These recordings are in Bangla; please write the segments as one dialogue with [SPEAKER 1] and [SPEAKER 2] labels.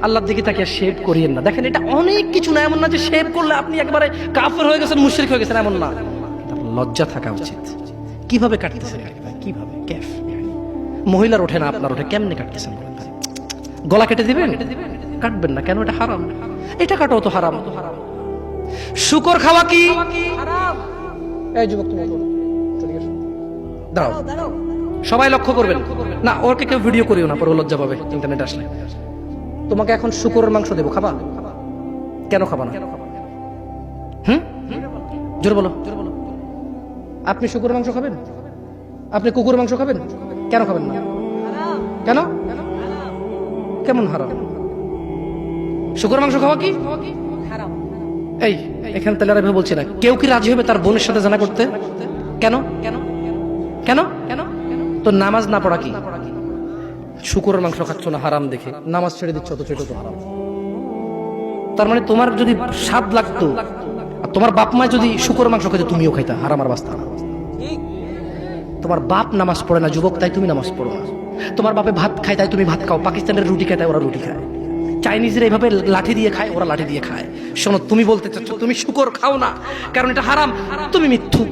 [SPEAKER 1] আল্লাহর দিকে তাকিয়ে শেভ করিয়েন না। দেখেন এটা অনেক কিছু না, এমন না যে শেভ করলে আপনি একবারে কাফের হয়ে গেছেন, মুশরিক হয়ে গেছেন, এমন না। লজ্জা থাকা উচিত। কিভাবে কাটতেছেন? কিভাবে কেফ? মহিলার ওঠে না, আপনার ওঠে, কেমনে কাটতেছেন? গলা কেটে দিবেন? কাটবেন না কেন? এটা হারাম। এটা কাটাও তো হারাম। শুকর খাওয়া কি হারাম? এই যুবক তুমি দাঁড়াও, সবাই লক্ষ্য করবেন না, ওকে কেউ ভিডিও করিও না, পরে লজ্জা পাবে ইন্টারনেট আসলে। তোমাকে এখন শুকরের মাংস দেবো, খাবা? কেন খাবা না? জোরে বলো। আপনি শুকরের মাংস খাবেন? আপনি কুকুরের মাংস খাবেন? কেন খাবেন না? কেন? কেমন হারাম? শুকরের মাংস খাওয়া কি হারাম? এই এখানে তাহলে আর বলছি না, কেউ কি রাজি হবে তার বোনের সাথে জানা করতে? কেন? কেন? কেন? কেন? তো নামাজ না পড়া কি? শুকরের মাংস খাচ্ছ না হারাম দেখে, নামাজ ছেড়ে দিচ্ছ, তো সেটা তো হারাম। তার মানে তোমার যদি স্বাদ লাগতো আর তোমার বাপ মা যদি শুকরের মাংস খেতে, তুমিও খাইতা, হারাম আর বাস্তা না। তোমার বাপ নামাজ পড়ে না যুবক, তাই তুমি নামাজ পড়ো না। তোমার বাপে ভাত খায় তাই তুমি ভাত খাও। পাকিস্তানের রুটি খায় তাই ওরা রুটি খায়। চাইনিজরা এইভাবে লাঠি দিয়ে খায়, ওরা লাঠি দিয়ে খায়। শোনো, তুমি বলতে চাচ্ছ তুমি শুকর খাও না কারণ এটা হারাম, তুমি মিথ্যু।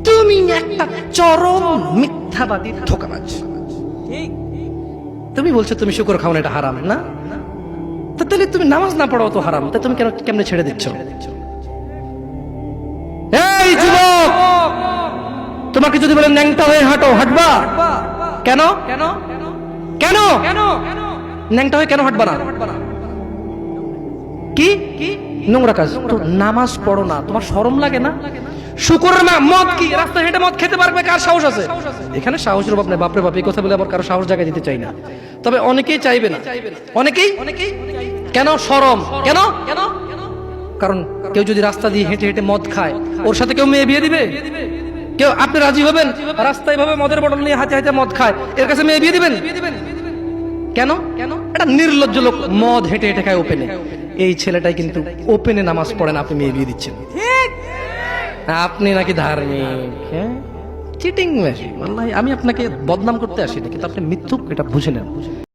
[SPEAKER 1] তুমি একটা চরম মিথ্যাবাদী, ধোঁকাবাজ। তুমি বলছো তুমি শুকর খাও না, এটা হারাম না? তাহলে তুমি নামাজ না পড়াও তো হারাম, তা তুমি কেমনে ছেড়ে দিচ্ছ? এই যুবক, তোমাকে যদি বলে ন্যাংটা হয়ে হাঁটো, হাঁটবা? কেন? কেন? কেন? ন্যাংটা হয়ে কেন হাঁটবা না? কি নোংরা কাজ? তো নামাজ পড়ো না, তোমার শরম লাগে না? শুকরের মদ কি রাস্তা হেঁটে মদ খেতে পারবে? কার সাহস আছে? এখানে সাহসের অভাব নেই। বাপরে বাপ, এই কথা বলে আবার কারো সাহস জায়গায় দিতে চাই না, তবে অনেকেই চাইবে না। অনেকেই কেন? শরম। কেন? কারণ কেউ যদি রাস্তা দিয়ে হেঁটে হেঁটে মদ খায়, ওর সাথে কেউ মেয়ে বিয়ে দিবে? কেউ? আপনি রাজি হবেন রাস্তায় ভাবে মদের বটল নিয়ে হাতে হাতে মদ খায়, এর কাছে মেয়ে বিয়ে দিবেন? কেন? এটা নির্লজ্জ লোক মদ হেঁটে হেঁটে খায় ওপেনে। এই ছেলেটাই কিন্তু ওপেনে নামাজ পড়ে না, আপনি মেয়ে বিয়ে দিচ্ছেন। আপনি নাকি ধার্মিক? হ্যাঁ, চিটিং মেশিন। আমি আপনাকে বদনাম করতে আসিনি, কিন্তু আপনি মিথ্যুক, এটা বুঝে নেন।